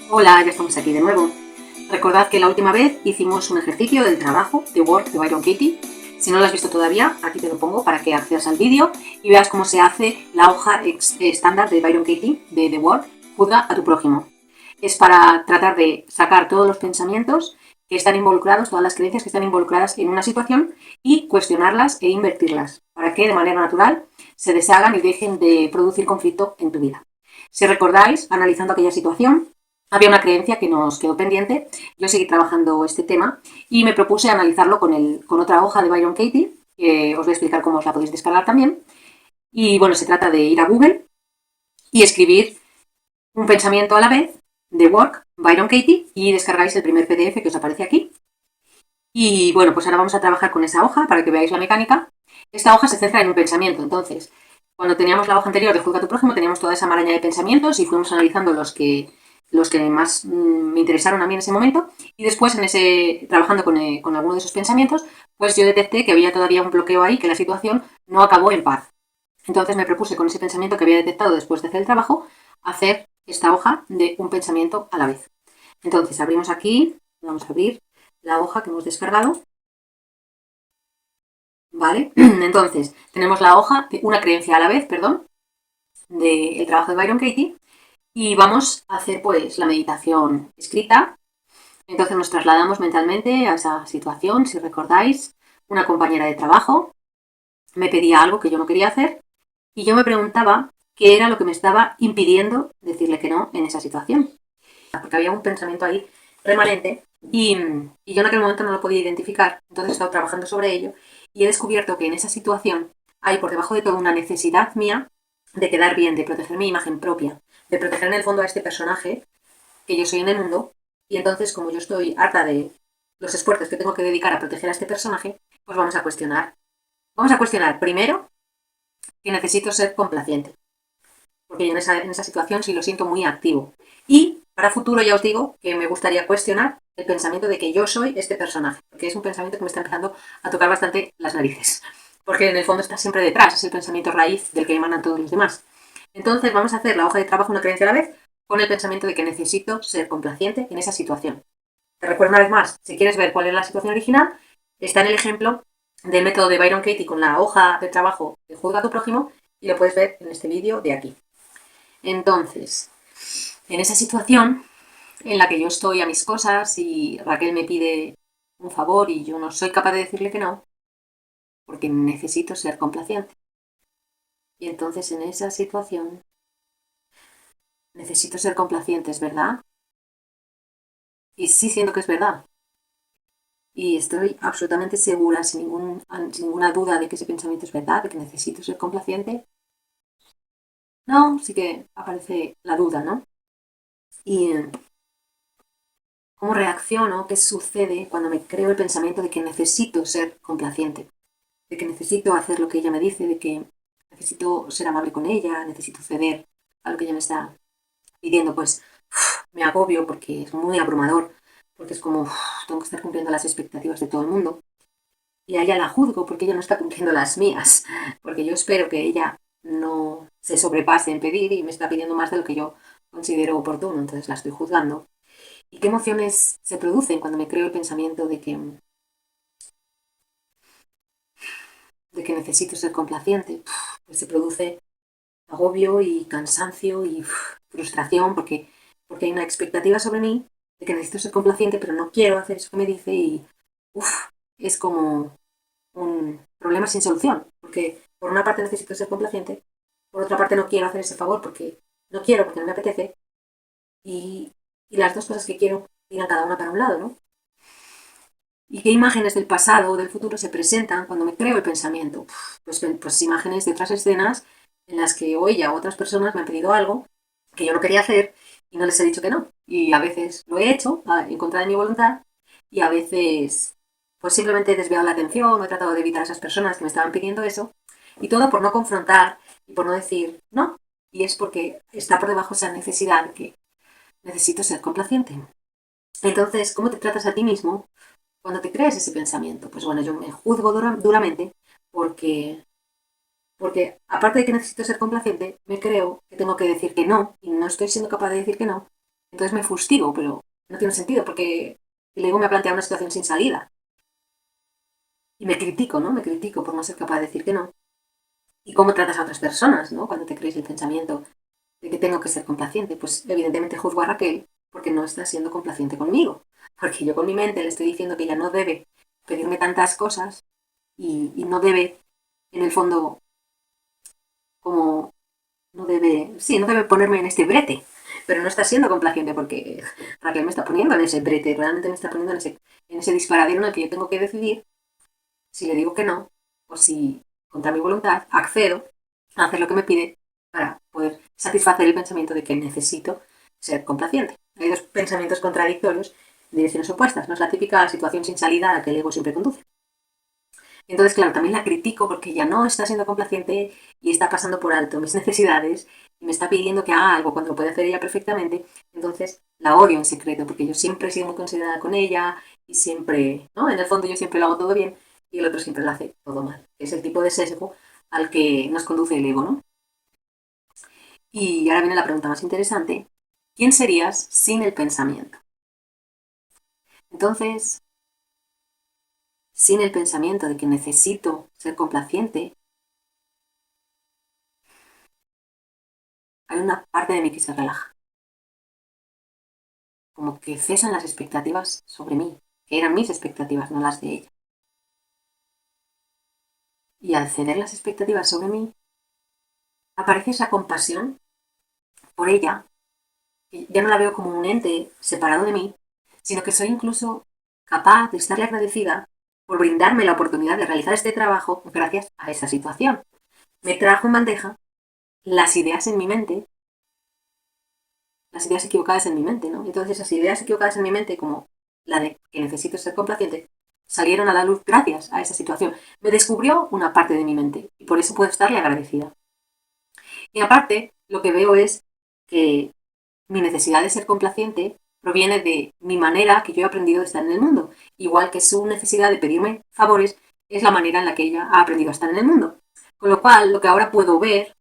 Hola, ya estamos aquí de nuevo. Recordad que la última vez hicimos un ejercicio del trabajo de Word de Byron Katie. Si no lo has visto todavía, aquí te lo pongo para que accedas al vídeo y veas cómo se hace la hoja estándar de Byron Katie de Word, Juzga a tu prójimo. Es para tratar de sacar todos los pensamientos que están involucrados, todas las creencias que están involucradas en una situación y cuestionarlas e invertirlas, para que de manera natural se deshagan y dejen de producir conflicto en tu vida. Si recordáis, analizando aquella situación, había una creencia que nos quedó pendiente. Yo seguí trabajando este tema y me propuse analizarlo con otra hoja de Byron Katie, que os voy a explicar cómo os la podéis descargar también. Y bueno, se trata de ir a Google y escribir un pensamiento a la vez de Work, Byron Katie, y descargáis el primer PDF que os aparece aquí. Y bueno, pues ahora vamos a trabajar con esa hoja para que veáis la mecánica. Esta hoja se centra en un pensamiento, entonces, cuando teníamos la hoja anterior de Juzga a tu prójimo, teníamos toda esa maraña de pensamientos y fuimos analizando los que más me interesaron a mí en ese momento. Y después, trabajando con alguno de esos pensamientos, pues yo detecté que había todavía un bloqueo ahí, que la situación no acabó en paz. Entonces me propuse con ese pensamiento que había detectado después de hacer el trabajo, hacer esta hoja de un pensamiento a la vez. Entonces abrimos aquí, vamos a abrir la hoja que hemos descargado, ¿vale? Entonces tenemos la hoja de una creencia a la vez, perdón, del trabajo de Byron Katie y vamos a hacer pues la meditación escrita. Entonces nos trasladamos mentalmente a esa situación, si recordáis, una compañera de trabajo me pedía algo que yo no quería hacer y yo me preguntaba qué era lo que me estaba impidiendo decirle que no en esa situación. Porque había un pensamiento ahí remanente y yo en aquel momento no lo podía identificar. Entonces he estado trabajando sobre ello y he descubierto que en esa situación hay por debajo de todo una necesidad mía de quedar bien, de proteger mi imagen propia, de proteger en el fondo a este personaje que yo soy en el mundo. Y entonces, como yo estoy harta de los esfuerzos que tengo que dedicar a proteger a este personaje, pues vamos a cuestionar. Vamos a cuestionar primero que necesito ser complaciente, porque yo en esa situación sí lo siento muy activo. Y para futuro ya os digo que me gustaría cuestionar el pensamiento de que yo soy este personaje, porque es un pensamiento que me está empezando a tocar bastante las narices, porque en el fondo está siempre detrás, es el pensamiento raíz del que emanan todos los demás. Entonces vamos a hacer la hoja de trabajo una creencia a la vez con el pensamiento de que necesito ser complaciente en esa situación. Te recuerdo una vez más, si quieres ver cuál es la situación original, está en el ejemplo del método de Byron Katie con la hoja de trabajo de Juzga a tu prójimo y lo puedes ver en este vídeo de aquí. Entonces, en esa situación en la que yo estoy a mis cosas y Raquel me pide un favor y yo no soy capaz de decirle que no, porque necesito ser complaciente. Y entonces en esa situación necesito ser complaciente, ¿es verdad? Y sí siento que es verdad. Y estoy absolutamente segura, sin ninguna duda de que ese pensamiento es verdad, de que necesito ser complaciente. No, sí que aparece la duda, ¿no? Y cómo reacciono, qué sucede cuando me creo el pensamiento de que necesito ser complaciente, de que necesito hacer lo que ella me dice, de que necesito ser amable con ella, necesito ceder a lo que ella me está pidiendo, pues me agobio porque es muy abrumador, porque es como tengo que estar cumpliendo las expectativas de todo el mundo y a ella la juzgo porque ella no está cumpliendo las mías, porque yo espero que ella no se sobrepase en pedir y me está pidiendo más de lo que yo considero oportuno, entonces la estoy juzgando. ¿Y qué emociones se producen cuando me creo el pensamiento de que necesito ser complaciente? Pues se produce agobio y cansancio y frustración porque hay una expectativa sobre mí de que necesito ser complaciente, pero no quiero hacer eso que me dice y uf, es como un problema sin solución, porque por una parte necesito ser complaciente, por otra parte no quiero hacer ese favor porque no quiero, porque no me apetece y, y las dos cosas que quiero tiran cada una para un lado, ¿no? ¿Y qué imágenes del pasado o del futuro se presentan cuando me creo el pensamiento? Pues imágenes de otras escenas en las que o ella o otras personas me han pedido algo que yo no quería hacer y no les he dicho que no. Y a veces lo he hecho en contra de mi voluntad y a veces pues simplemente he desviado la atención o he tratado de evitar a esas personas que me estaban pidiendo eso y todo por no confrontar y por no decir no. Y es porque está por debajo esa necesidad que necesito ser complaciente. Entonces, ¿cómo te tratas a ti mismo cuando te crees ese pensamiento? Pues bueno, yo me juzgo duramente porque, porque aparte de que necesito ser complaciente, me creo que tengo que decir que no y no estoy siendo capaz de decir que no. Entonces me fustigo, pero no tiene sentido porque el ego me ha planteado una situación sin salida. Y me critico, ¿no? Me critico por no ser capaz de decir que no. ¿Y cómo tratas a otras personas, ¿no? Cuando te crees el pensamiento de que tengo que ser complaciente, pues evidentemente juzgo a Raquel porque no está siendo complaciente conmigo. Porque yo con mi mente le estoy diciendo que ella no debe pedirme tantas cosas y no debe, en el fondo, como, no debe, sí, no debe ponerme en este brete. Pero no está siendo complaciente porque Raquel me está poniendo en ese brete, realmente me está poniendo en ese disparadero en el que yo tengo que decidir si le digo que no o si, contra mi voluntad, accedo a hacer lo que me pide para poder satisfacer el pensamiento de que necesito ser complaciente. Hay dos pensamientos contradictorios en direcciones opuestas. No es la típica situación sin salida a la que el ego siempre conduce. Entonces, claro, también la critico porque ella no está siendo complaciente y está pasando por alto mis necesidades y me está pidiendo que haga algo cuando lo puede hacer ella perfectamente. Entonces, la odio en secreto porque yo siempre he sido muy considerada con ella y siempre, ¿no? En el fondo yo siempre lo hago todo bien y el otro siempre lo hace todo mal. Es el tipo de sesgo al que nos conduce el ego, ¿no? Y ahora viene la pregunta más interesante. ¿Quién serías sin el pensamiento? Entonces, sin el pensamiento de que necesito ser complaciente, hay una parte de mí que se relaja, como que cesan las expectativas sobre mí, que eran mis expectativas, no las de ella. Y al ceder las expectativas sobre mí, aparece esa compasión por ella, que ya no la veo como un ente separado de mí, sino que soy incluso capaz de estarle agradecida por brindarme la oportunidad de realizar este trabajo gracias a esa situación. Me trajo en bandeja las ideas en mi mente, las ideas equivocadas en mi mente, ¿no? Entonces esas ideas equivocadas en mi mente, como la de que necesito ser complaciente, salieron a la luz gracias a esa situación. Me descubrió una parte de mi mente y por eso puedo estarle agradecida. Y aparte, lo que veo es que mi necesidad de ser complaciente proviene de mi manera que yo he aprendido de estar en el mundo, igual que su necesidad de pedirme favores es la manera en la que ella ha aprendido a estar en el mundo. Con lo cual, lo que ahora puedo ver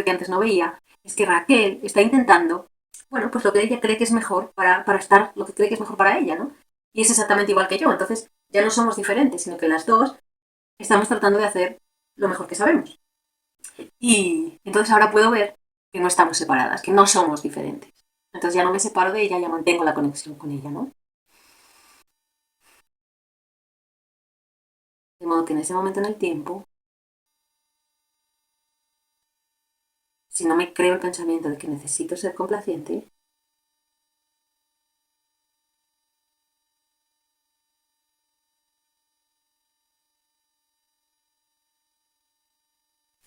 que antes no veía, es que Raquel está intentando, bueno, pues lo que ella cree que es mejor para estar, lo que cree que es mejor para ella, ¿no? Y es exactamente igual que yo. Entonces, ya no somos diferentes, sino que las dos estamos tratando de hacer lo mejor que sabemos. Y entonces ahora puedo ver que no estamos separadas, que no somos diferentes. Entonces ya no me separo de ella, ya mantengo la conexión con ella, ¿no? De modo que en ese momento en el tiempo, si no me creo el pensamiento de que necesito ser complaciente,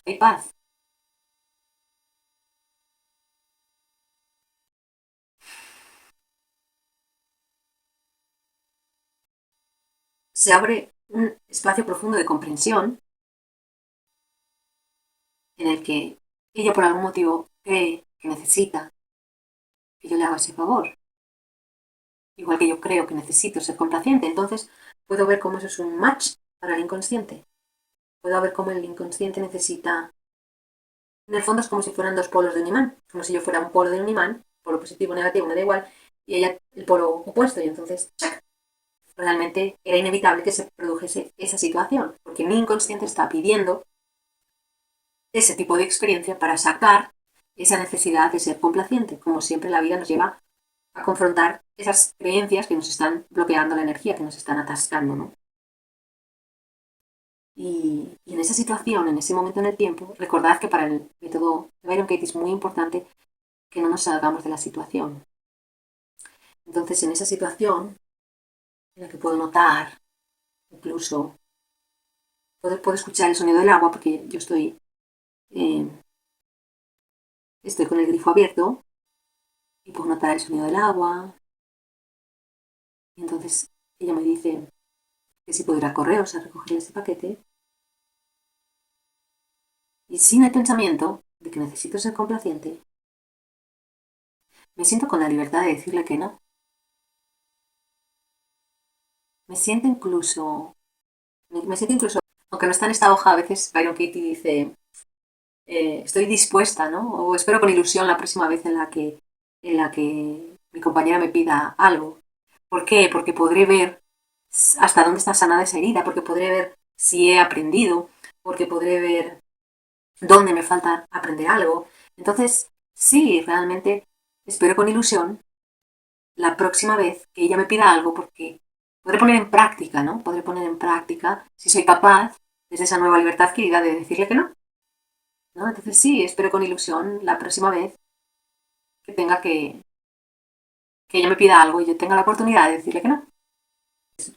hay paz. Se abre un espacio profundo de comprensión en el que ella por algún motivo cree que necesita que yo le haga ese favor, igual que yo creo que necesito ser complaciente. Entonces puedo ver cómo eso es un match para el inconsciente. Puedo ver cómo el inconsciente necesita. En el fondo es como si fueran dos polos de un imán, como si yo fuera un polo de un imán, polo positivo o negativo, me da igual, y ella el polo opuesto, y entonces realmente era inevitable que se produjese esa situación, porque mi inconsciente está pidiendo ese tipo de experiencia para sacar esa necesidad de ser complaciente. Como siempre la vida nos lleva a confrontar esas creencias que nos están bloqueando la energía, que nos están atascando, ¿no? Y en esa situación, en ese momento en el tiempo, recordad que para el método de Byron Katie es muy importante que no nos salgamos de la situación. Entonces, en esa situación, en la que puedo notar, incluso, puedo escuchar el sonido del agua, porque yo eh, estoy con el grifo abierto, y puedo notar el sonido del agua, y entonces ella me dice que si puedo ir a correos a recoger ese paquete, y sin el pensamiento de que necesito ser complaciente, me siento con la libertad de decirle que no. Me siento incluso, me siento incluso, aunque no está en esta hoja, a veces Byron Katie dice, estoy dispuesta, ¿no? O espero con ilusión la próxima vez en la que en la que mi compañera me pida algo. ¿Por qué? Porque podré ver hasta dónde está sanada esa herida, porque podré ver si he aprendido, porque podré ver dónde me falta aprender algo. Entonces, sí, realmente espero con ilusión la próxima vez que ella me pida algo, porque podré poner en práctica, ¿no? Podré poner en práctica si soy capaz, desde esa nueva libertad adquirida, de decirle que no, ¿no? Entonces sí, espero con ilusión la próxima vez que tenga que ella me pida algo y yo tenga la oportunidad de decirle que no.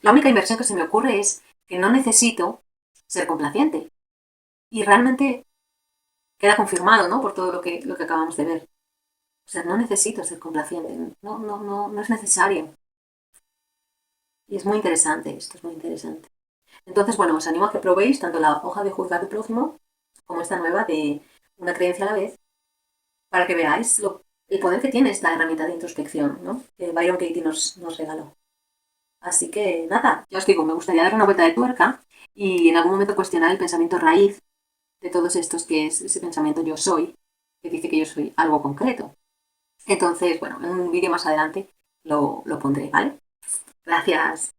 La única inversión que se me ocurre es que no necesito ser complaciente. Y realmente queda confirmado, ¿no? Por todo lo que acabamos de ver. O sea, no necesito ser complaciente. No es necesario. Y es muy interesante esto, es muy interesante. Entonces, bueno, os animo a que probéis tanto la hoja de juzgar al prójimo como esta nueva de una creencia a la vez, para que veáis el poder que tiene esta herramienta de introspección, ¿no? Que Byron Katie nos regaló. Así que nada, ya os digo, me gustaría dar una vuelta de tuerca y en algún momento cuestionar el pensamiento raíz de todos estos, que es ese pensamiento yo soy, que dice que yo soy algo concreto. Entonces, bueno, en un vídeo más adelante lo pondré, ¿vale? Gracias.